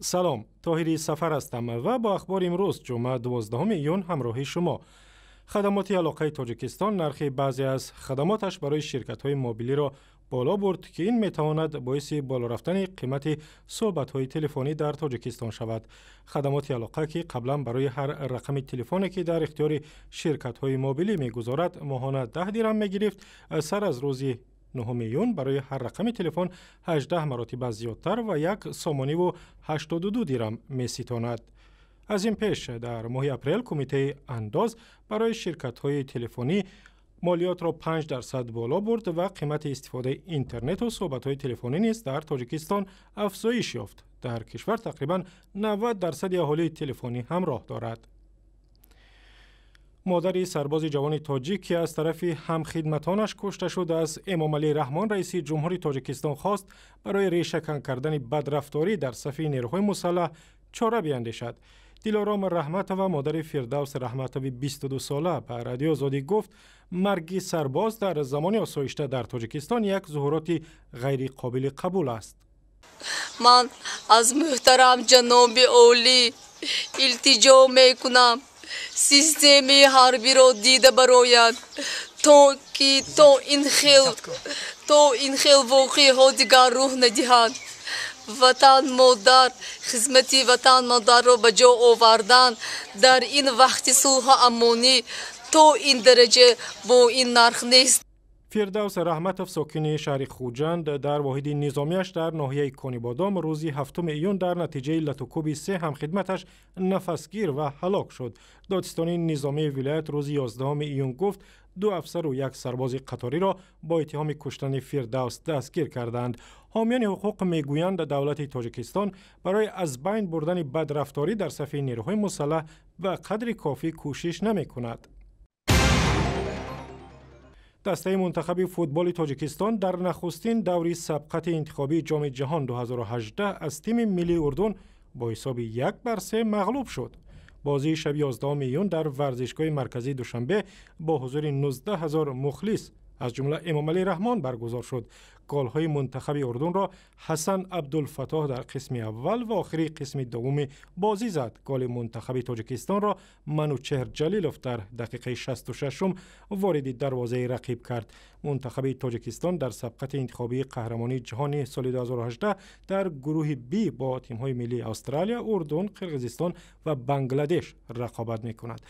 سلام، طاهری سفر هستم و با اخبار امروز جمعه 12 ایون همراه شما. خدمات علاقه تاجیکستان نرخ بعضی از خدماتش برای شرکت‌های موبیلی را بالا برد که این میتواند باعث بالا رفتن قیمت صحبت‌های تلفنی در تاجیکستان شود. خدمات علاقه که قبلا برای هر رقم تلفنی که در اختیار شرکت‌های موبیلی می‌گذارد ماهانه 10 درهم می‌گرفت، سر از روز 9 ایون برای هر رقم تلفن 18 مراتب زیادتر و 1 سامانی و 82 درهم می‌ستاند. از این پیش در ماه اپریل کمیته انداز برای شرکت‌های تلفنی مالیات را 5% بالا برد و قیمت استفاده اینترنت و صحبت‌های تلفنی نیز در تاجیکستان افزایش یافت. در کشور تقریباً 90% اهالی تلفنی همراه دارد. مادری سرباز جوان تاجیک که از طرف همخدمتانش کشته شد از امامعلی رحمان رئیس جمهوری تاجیکستان خواست برای ریشه‌کن کردن بدرفتاری در صف نیروهای مسلح چاره بیندیشد. دلارام رحمتوی مادر فردوس رحمتوی 22 ساله به رادیو آزادی گفت مرگ سرباز در زمان آسایشته در تاجیکستان یک ظهورات غیر قابل قبول است. من از محترم جناب اولی التجا میکنم سیستم حربی را دیده براید تا که تا این خیل واقعی ها دیگر روح ندهند. وطن مادر خدمت وطن مادر را به جا آوردن در این وقت صلح امانی تا این درجه با این نرخ نیست. فردوس رحمتوف ساکن شهر خوجند در واحد نظامیش در ناحیه کانیبادام روز 7 ایون در نتیجه لتوکوب 3 همخدمتش نفسگیر و هلاک شد. دادستانی نظامی ولایت روز 11 ایون گفت 2 افسر و 1 سرباز قطاری را با اتهام کشتن فردوس دستگیر کردند. حامیان حقوق میگویند دولت تاجیکستان برای از بین بردن بدرفتاری در صف نیروهای مسلح و قدر کافی کوشش نمی کند. دسته منتخب فوتبالی تاجیکستان در نخستین دوری سبقت انتخابی جام جهان 2018 از تیم ملی اردن با حساب 1-3 مغلوب شد. بازی شب 11 ایون در ورزشگاه مرکزی دوشنبه با حضور 19,000 مخلص از جمله امامعلی رحمان برگزار شد. گل‌های منتخب اردن را حسن عبدالفتاح در قسم اول و آخری قسم دوم بازی زد. گل منتخب تاجیکستان را منوچهر جلیلوف در دقیقه 66 وارد دروازه رقیب کرد. منتخب تاجیکستان در سبقت انتخابی قهرمانی جهانی سال 2018 در گروه بی با تیم‌های ملی استرالیا، اردن، قرقیزستان و بنگلادش رقابت می‌کند.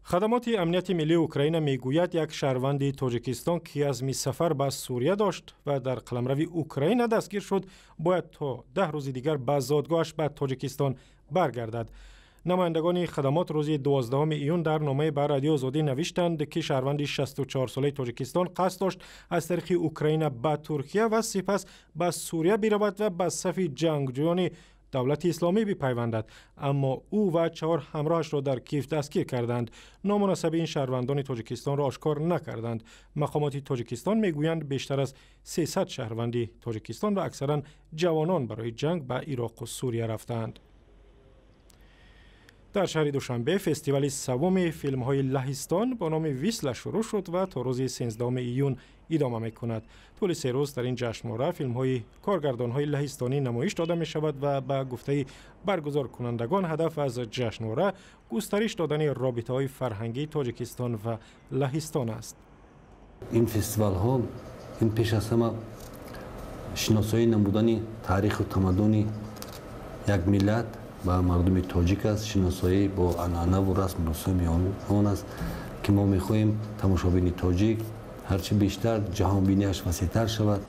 خدمات امنیت ملی اوکراین میگوید یک شهروند تاجیکستان که عزم سفر به سوریه داشت و در قلمرو اوکراین دستگیر شد باید تا 10 روز دیگر به زادگاهش به تاجیکستان برگردد. نمایندگان خدمات روز 12 ایون در نامه به رادیو آزادی نوشتند که شهروند 64 ساله تاجیکستان قصد داشت از طریق اوکراین به ترکیه و سپس به سوریه برود و به صف جنگجویان دولت اسلامی بپیوندد، اما او و 4 همراهش را در کیف دستگیر کردند. نامناسب این شهروندان تاجیکستان را آشکار نکردند. مقامات تاجیکستان میگویند بیشتر از 300 شهروند تاجیکستان و اکثرا جوانان برای جنگ به عراق و سوریه رفتند. در شهر دوشنبه فستیوال سوم فیلم‌های لهستان با نام ویسل شروع شد و تا روز 13 ایون ادامه می‌کند. طول 3 روز در این جشنواره فیلم‌های کارگردان‌های لهستانی نمایش داده می‌شود و به گفته برگزار کنندگان هدف از جشنواره گسترش دادن رابطه‌های فرهنگی تاجیکستان و لهستان است. این فستیوال‌ها این پیش از همه شناسایی نمودن تاریخ و تمدن یک ملت با مردم تاجیک است، شناسایی با عنعنه و رسم و رسوم آن است که ما می‌خواهیم تماشابین تاجیک هرچی بیشتر جهان بینیش وسیع‌تر شود.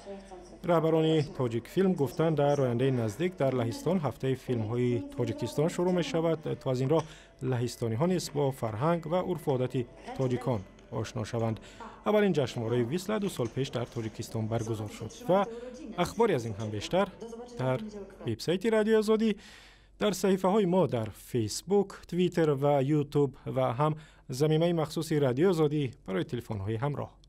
رهبران تاجیک فیلم گفتند در آینده نزدیک در لهستان هفته فیلم‌های تاجیکستان شروع می‌شود تا از این راه لهستانی‌ها نیز با فرهنگ و عرف و عادت تاجیکان آشنا شوند. اولین جشنواره ویسل 2 سال پیش در تاجیکستان برگزار شد و اخباری از این هم بیشتر در وبسایت رادیو آزادی، در صحیفه‌های ما در فیسبوک، توییتر و یوتیوب و هم زمینه مخصوص رادیو آزادی برای تلفن‌های همراه.